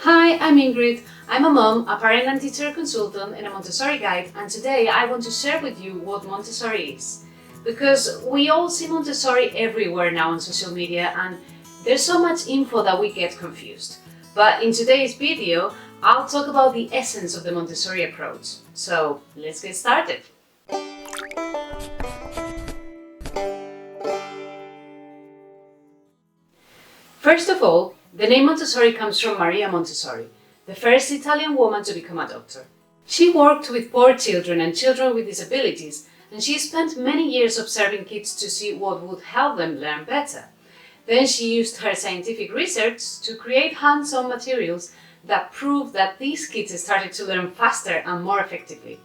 Hi, I'm Ingrid. I'm a mom, a parent and teacher consultant, and a Montessori guide, and today I want to share with you what Montessori is. Because we all see Montessori everywhere now on social media, and there's so much info that we get confused. But in today's video, I'll talk about the essence of the Montessori approach. So let's get started. First of all, the name Montessori comes from Maria Montessori, the first Italian woman to become a doctor. She worked with poor children and children with disabilities, and she spent many years observing kids to see what would help them learn better. Then she used her scientific research to create hands-on materials that proved that these kids started to learn faster and more effectively.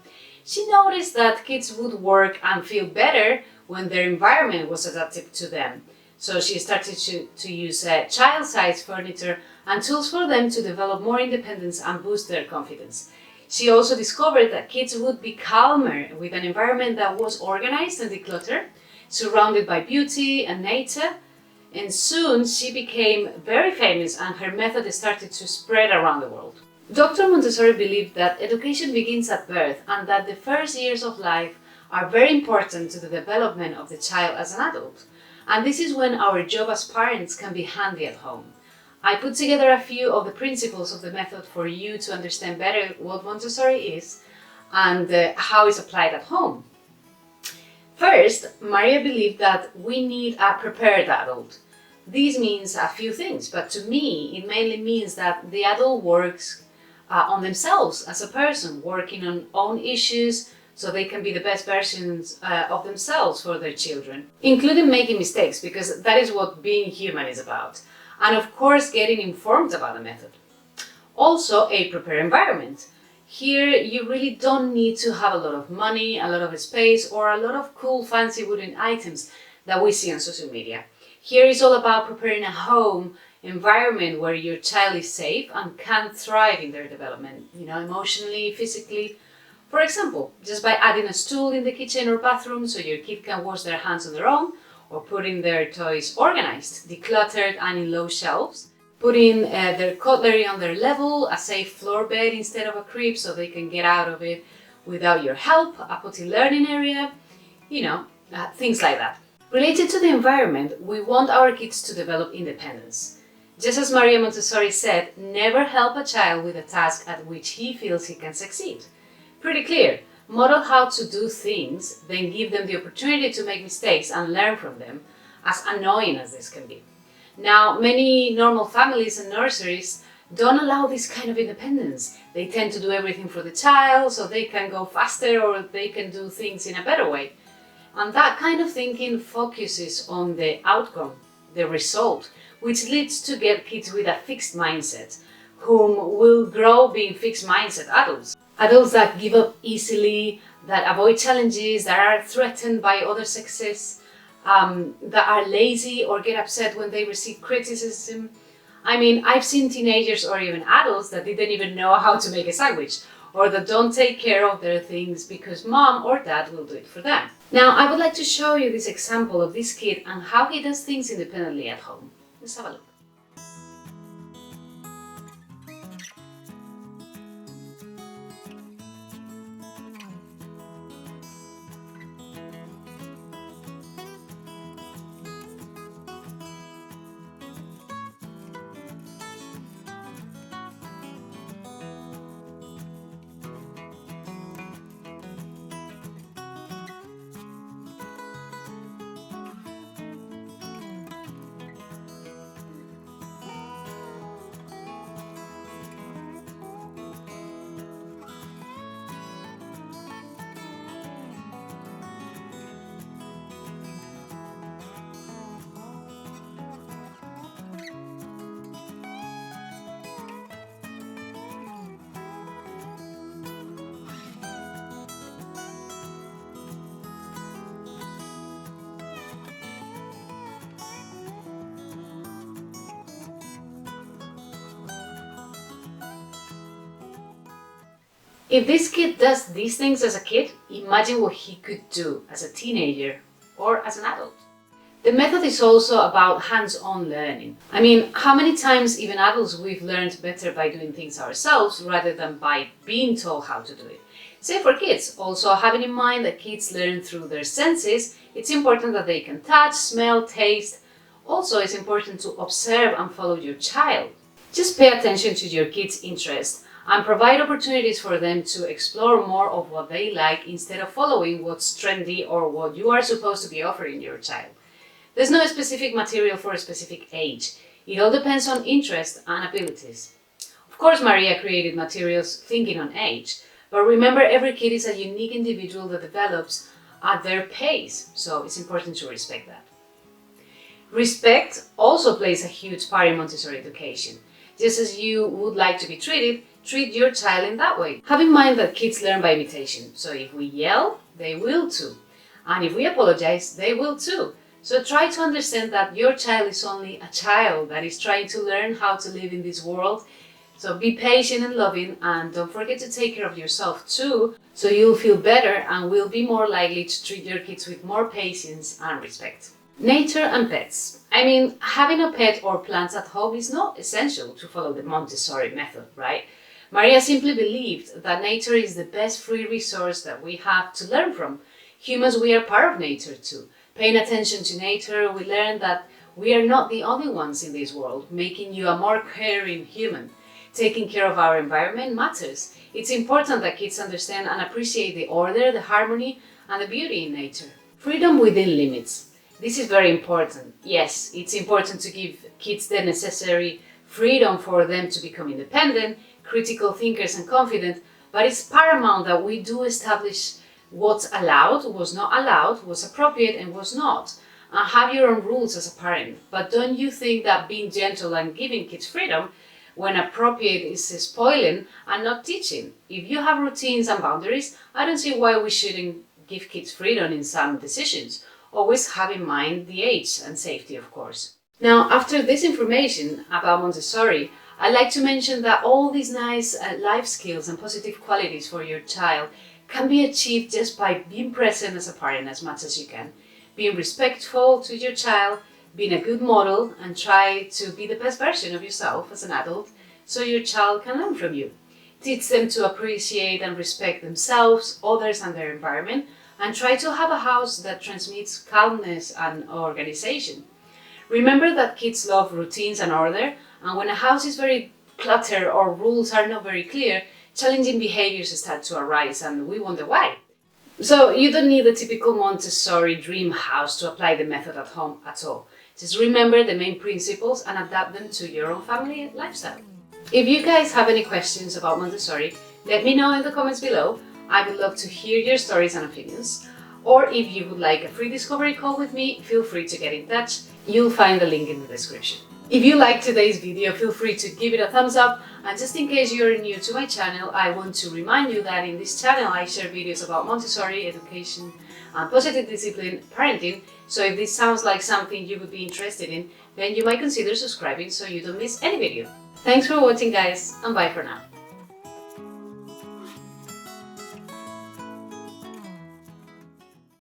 She noticed that kids would work and feel better when their environment was adapted to them. So she started to use child-sized furniture and tools for them to develop more independence and boost their confidence. She also discovered that kids would be calmer with an environment that was organized and decluttered, surrounded by beauty and nature. And soon she became very famous and her method started to spread around the world. Dr. Montessori believed that education begins at birth and that the first years of life are very important to the development of the child as an adult. And this is when our job as parents can be handy at home. I put together a few of the principles of the method for you to understand better what Montessori is and how it's applied at home. First, Maria believed that we need a prepared adult. This means a few things, but to me, it mainly means that the adult works on themselves as a person, working on own issues, so they can be the best versions of themselves for their children, including making mistakes, because that is what being human is about. And of course, getting informed about the method. Also, a prepared environment. Here, you really don't need to have a lot of money, a lot of space, or a lot of cool fancy wooden items that we see on social media. Here is all about preparing a home environment where your child is safe and can thrive in their development, emotionally, physically. For example, just by adding a stool in the kitchen or bathroom so your kid can wash their hands on their own, or putting their toys organized, decluttered and in low shelves, putting their cutlery on their level, a safe floor bed instead of a crib so they can get out of it without your help, a potty learning area, things like that. Related to the environment, we want our kids to develop independence. Just as Maria Montessori said, never help a child with a task at which he feels he can succeed. Pretty clear. Model how to do things, then give them the opportunity to make mistakes and learn from them, as annoying as this can be. Now, many normal families and nurseries don't allow this kind of independence. They tend to do everything for the child so they can go faster or they can do things in a better way. And that kind of thinking focuses on the outcome, the result, which leads to get kids with a fixed mindset, whom will grow being fixed mindset adults. Adults that give up easily, that avoid challenges, that are threatened by other success, that are lazy or get upset when they receive criticism. I've seen teenagers or even adults that didn't even know how to make a sandwich, or that don't take care of their things because mom or dad will do it for them. Now, I would like to show you this example of this kid and how he does things independently at home. Let's have a look. If this kid does these things as a kid, imagine what he could do as a teenager or as an adult. The method is also about hands-on learning. I mean, how many times even adults we've learned better by doing things ourselves rather than by being told how to do it. Same for kids. Also, having in mind that kids learn through their senses, it's important that they can touch, smell, taste. Also, it's important to observe and follow your child. Just pay attention to your kids' interests and provide opportunities for them to explore more of what they like instead of following what's trendy or what you are supposed to be offering your child. There's no specific material for a specific age. It all depends on interest and abilities. Of course, Maria created materials thinking on age, but remember, every kid is a unique individual that develops at their pace, so it's important to respect that. Respect also plays a huge part in Montessori education. Just as you would like to be treated, treat your child in that way. Have in mind that kids learn by imitation, so if we yell, they will too. And if we apologize, they will too. So try to understand that your child is only a child that is trying to learn how to live in this world. So be patient and loving, and don't forget to take care of yourself too, so you'll feel better and will be more likely to treat your kids with more patience and respect. Nature and pets. I mean, having a pet or plants at home is not essential to follow the Montessori method, right? Maria simply believed that nature is the best free resource that we have to learn from. Humans, we are part of nature too. Paying attention to nature, we learn that we are not the only ones in this world, making you a more caring human. Taking care of our environment matters. It's important that kids understand and appreciate the order, the harmony, and the beauty in nature. Freedom within limits. This is very important. Yes, it's important to give kids the necessary freedom for them to become independent, critical thinkers and confident, but it's paramount that we do establish what's allowed, what's not allowed, what's appropriate and what's not. And have your own rules as a parent. But don't you think that being gentle and giving kids freedom when appropriate is spoiling and not teaching? If you have routines and boundaries, I don't see why we shouldn't give kids freedom in some decisions. Always have in mind the age and safety, of course. Now, after this information about Montessori, I'd like to mention that all these nice life skills and positive qualities for your child can be achieved just by being present as a parent as much as you can, being respectful to your child, being a good model, and try to be the best version of yourself as an adult so your child can learn from you. Teach them to appreciate and respect themselves, others, and their environment, and try to have a house that transmits calmness and organization. Remember that kids love routines and order, and when a house is very cluttered or rules are not very clear, challenging behaviors start to arise and we wonder why. So you don't need a typical Montessori dream house to apply the method at home at all. Just remember the main principles and adapt them to your own family and lifestyle. If you guys have any questions about Montessori, let me know in the comments below. I would love to hear your stories and opinions. Or if you would like a free discovery call with me, feel free to get in touch. You'll find the link in the description. If you liked today's video, feel free to give it a thumbs up. And just in case you're new to my channel, I want to remind you that in this channel I share videos about Montessori education and positive discipline parenting. So if this sounds like something you would be interested in, then you might consider subscribing so you don't miss any video. Thanks for watching, guys, and bye for now.